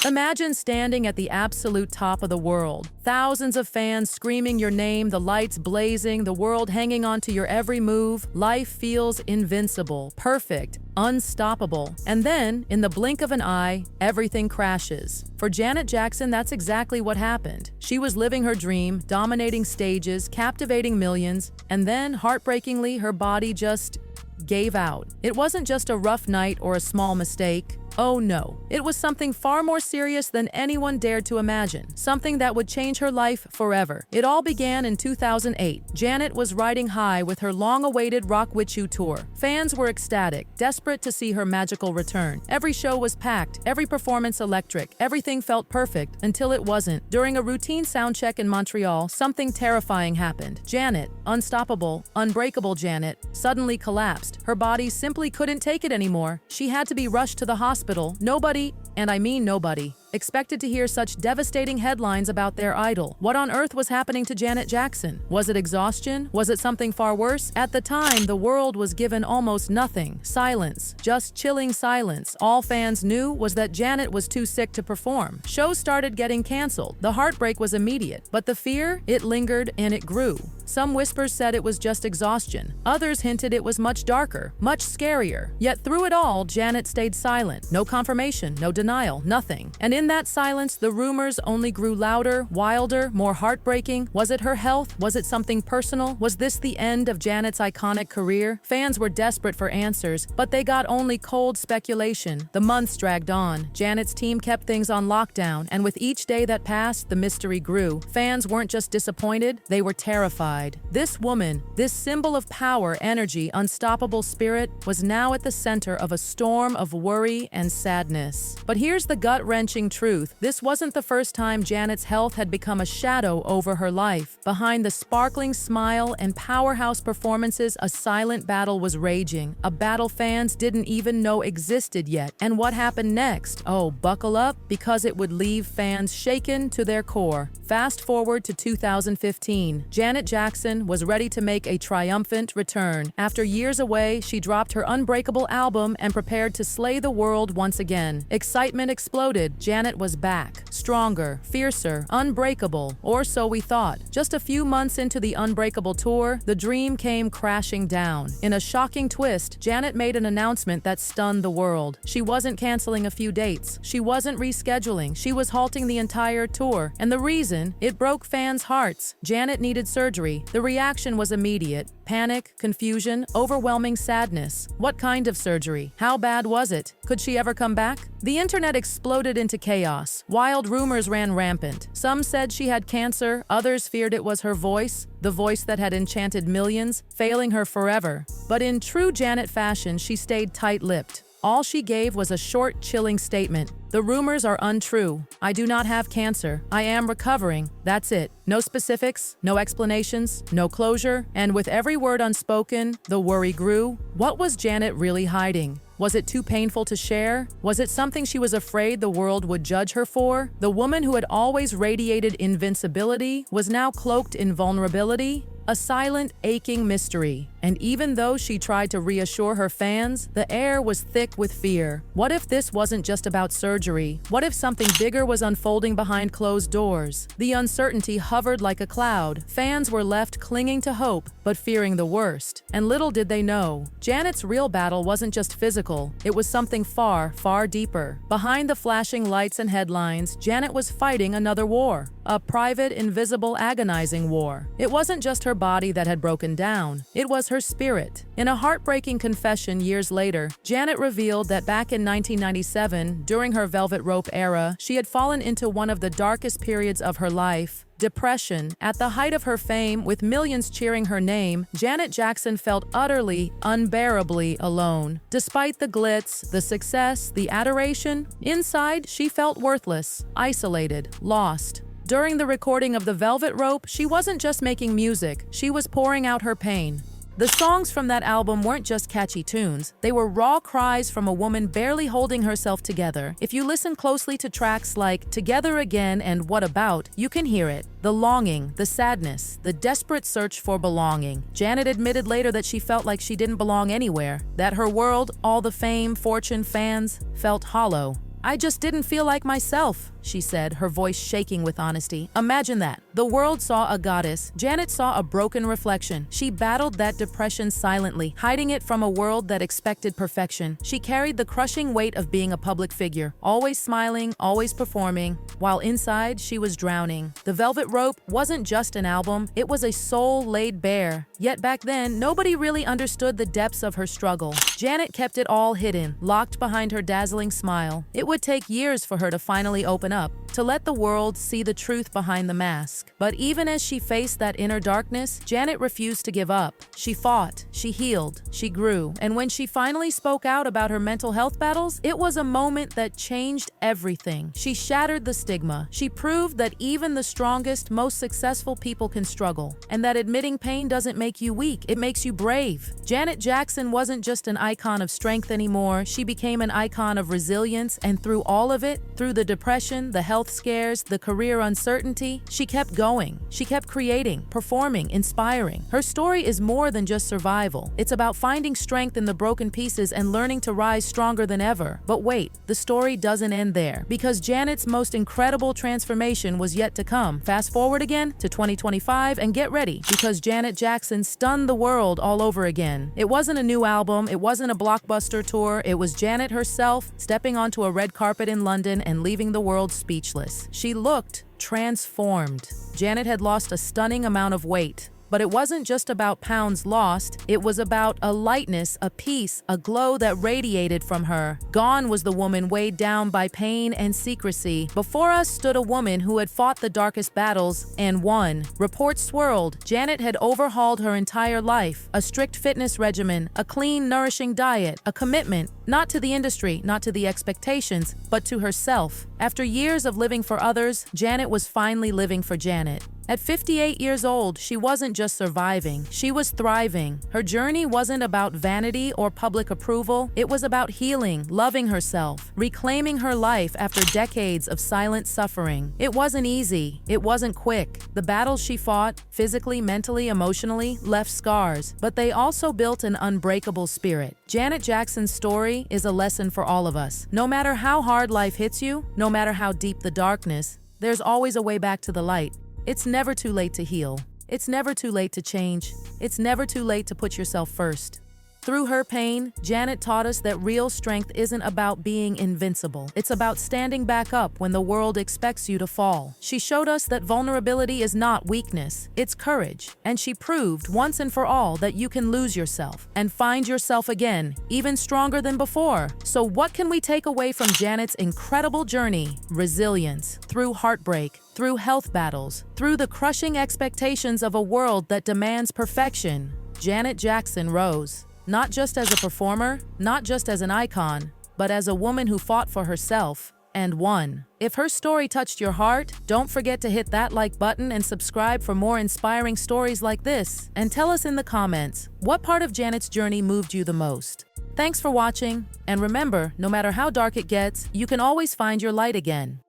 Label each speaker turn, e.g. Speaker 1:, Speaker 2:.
Speaker 1: Imagine standing at the absolute top of the world. Thousands of fans screaming your name, the lights blazing, the world hanging on to your every move. Life feels invincible, perfect, unstoppable. And then, in the blink of an eye, everything crashes. For Janet Jackson, that's exactly what happened. She was living her dream, dominating stages, captivating millions, and then, heartbreakingly, her body just gave out. It wasn't just a rough night or a small mistake. Oh no, it was something far more serious than anyone dared to imagine, something that would change her life forever. It all began in 2008. Janet was riding high with her long-awaited Rock With You tour. Fans were ecstatic, desperate to see her magical return. Every show was packed, every performance electric, everything felt perfect until it wasn't. During a routine soundcheck in Montreal, something terrifying happened. Janet, unstoppable, unbreakable Janet, suddenly collapsed. Her body simply couldn't take it anymore. She had to be rushed to the hospital. Nobody, and I mean nobody, expected to hear such devastating headlines about their idol. What on earth was happening to Janet Jackson? Was it exhaustion? Was it something far worse? At the time, the world was given almost nothing. Silence. Just chilling silence. All fans knew was that Janet was too sick to perform. Shows started getting canceled. The heartbreak was immediate. But the fear, it lingered and it grew. Some whispers said it was just exhaustion. Others hinted it was much darker, much scarier. Yet through it all, Janet stayed silent. No confirmation, no denial, nothing. And in that silence, the rumors only grew louder, wilder, more heartbreaking. Was it her health? Was it something personal? Was this the end of Janet's iconic career? Fans were desperate for answers, but they got only cold speculation. The months dragged on. Janet's team kept things on lockdown, and with each day that passed, the mystery grew. Fans weren't just disappointed, they were terrified. This woman, this symbol of power, energy, unstoppable spirit, was now at the center of a storm of worry and sadness. But here's the gut-wrenching truth. This wasn't the first time Janet's health had become a shadow over her life. Behind the sparkling smile and powerhouse performances, a silent battle was raging, a battle fans didn't even know existed yet. And what happened next? Oh, buckle up, because it would leave fans shaken to their core. Fast forward to 2015. Janet Jackson was ready to make a triumphant return. After years away, she dropped her Unbreakable album and prepared to slay the world once again. Excitement exploded. Janet was back. Stronger, fiercer, unbreakable, or so we thought. Just a few months into the Unbreakable tour, the dream came crashing down. In a shocking twist, Janet made an announcement that stunned the world. She wasn't canceling a few dates. She wasn't rescheduling. She was halting the entire tour. And the reason? It broke fans' hearts. Janet needed surgery. The reaction was immediate. Panic, confusion, overwhelming sadness. What kind of surgery? How bad was it? Could she ever come back? The internet exploded into chaos. Wild rumors ran rampant. Some said she had cancer, others feared it was her voice, the voice that had enchanted millions, failing her forever. But in true Janet fashion, she stayed tight-lipped. All she gave was a short, chilling statement. The rumors are untrue. I do not have cancer. I am recovering. That's it. No specifics, no explanations, no closure. And with every word unspoken, the worry grew. What was Janet really hiding? Was it too painful to share? Was it something she was afraid the world would judge her for? The woman who had always radiated invincibility was now cloaked in vulnerability. A silent, aching mystery. And even though she tried to reassure her fans, the air was thick with fear. What if this wasn't just about surgery? What if something bigger was unfolding behind closed doors? The uncertainty hovered like a cloud. Fans were left clinging to hope, but fearing the worst. And little did they know, Janet's real battle wasn't just physical. It was something far, far deeper. Behind the flashing lights and headlines, Janet was fighting another war. A private, invisible, agonizing war. It wasn't just her body that had broken down. It was her spirit. In a heartbreaking confession years later, Janet revealed that back in 1997, during her Velvet Rope era, she had fallen into one of the darkest periods of her life. Depression. At the height of her fame, with millions cheering her name, Janet Jackson felt utterly, unbearably alone. Despite the glitz, the success, the adoration, inside she felt worthless, isolated, lost. During the recording of the Velvet Rope, she wasn't just making music, she was pouring out her pain. The songs from that album weren't just catchy tunes, they were raw cries from a woman barely holding herself together. If you listen closely to tracks like Together Again and What About, you can hear it. The longing, the sadness, the desperate search for belonging. Janet admitted later that she felt like she didn't belong anywhere, that her world, all the fame, fortune, fans, felt hollow. I just didn't feel like myself, she said, her voice shaking with honesty. Imagine that. The world saw a goddess. Janet saw a broken reflection. She battled that depression silently, hiding it from a world that expected perfection. She carried the crushing weight of being a public figure, always smiling, always performing, while inside she was drowning. The Velvet Rope wasn't just an album, it was a soul laid bare. Yet back then, nobody really understood the depths of her struggle. Janet kept it all hidden, locked behind her dazzling smile. It would take years for her to finally open up, to let the world see the truth behind the mask. But even as she faced that inner darkness, Janet refused to give up. She fought, she healed, she grew. And when she finally spoke out about her mental health battles, it was a moment that changed everything. She shattered the stigma. She proved that even the strongest, most successful people can struggle, and that admitting pain doesn't make you weak, it makes you brave. Janet Jackson wasn't just an icon of strength anymore, she became an icon of resilience, and through all of it, through the depression, the health scares, the career uncertainty, she kept going. She kept creating, performing, inspiring. Her story is more than just survival. It's about finding strength in the broken pieces and learning to rise stronger than ever. But wait, the story doesn't end there, because Janet's most incredible transformation was yet to come. Fast forward again to 2025 and get ready, because Janet Jackson stunned the world all over again. It wasn't a new album, it wasn't a blockbuster tour, it was Janet herself stepping onto a red carpet in London and leaving the world speechless. She looked transformed. Janet had lost a stunning amount of weight. But it wasn't just about pounds lost, it was about a lightness, a peace, a glow that radiated from her. Gone was the woman weighed down by pain and secrecy. Before us stood a woman who had fought the darkest battles and won. Reports swirled. Janet had overhauled her entire life. A strict fitness regimen, a clean, nourishing diet, a commitment, not to the industry, not to the expectations, but to herself. After years of living for others, Janet was finally living for Janet. At 58 years old, she wasn't just surviving, she was thriving. Her journey wasn't about vanity or public approval, it was about healing, loving herself, reclaiming her life after decades of silent suffering. It wasn't easy, it wasn't quick. The battles she fought, physically, mentally, emotionally, left scars, but they also built an unbreakable spirit. Janet Jackson's story is a lesson for all of us. No matter how hard life hits you, no matter how deep the darkness, there's always a way back to the light. It's never too late to heal. It's never too late to change. It's never too late to put yourself first. Through her pain, Janet taught us that real strength isn't about being invincible. It's about standing back up when the world expects you to fall. She showed us that vulnerability is not weakness, it's courage. And she proved once and for all that you can lose yourself and find yourself again, even stronger than before. So what can we take away from Janet's incredible journey? Resilience. Through heartbreak, through health battles, through the crushing expectations of a world that demands perfection, Janet Jackson rose. Not just as a performer, not just as an icon, but as a woman who fought for herself and won. If her story touched your heart, don't forget to hit that like button and subscribe for more inspiring stories like this. And tell us in the comments, what part of Janet's journey moved you the most? Thanks for watching, and remember, no matter how dark it gets, you can always find your light again.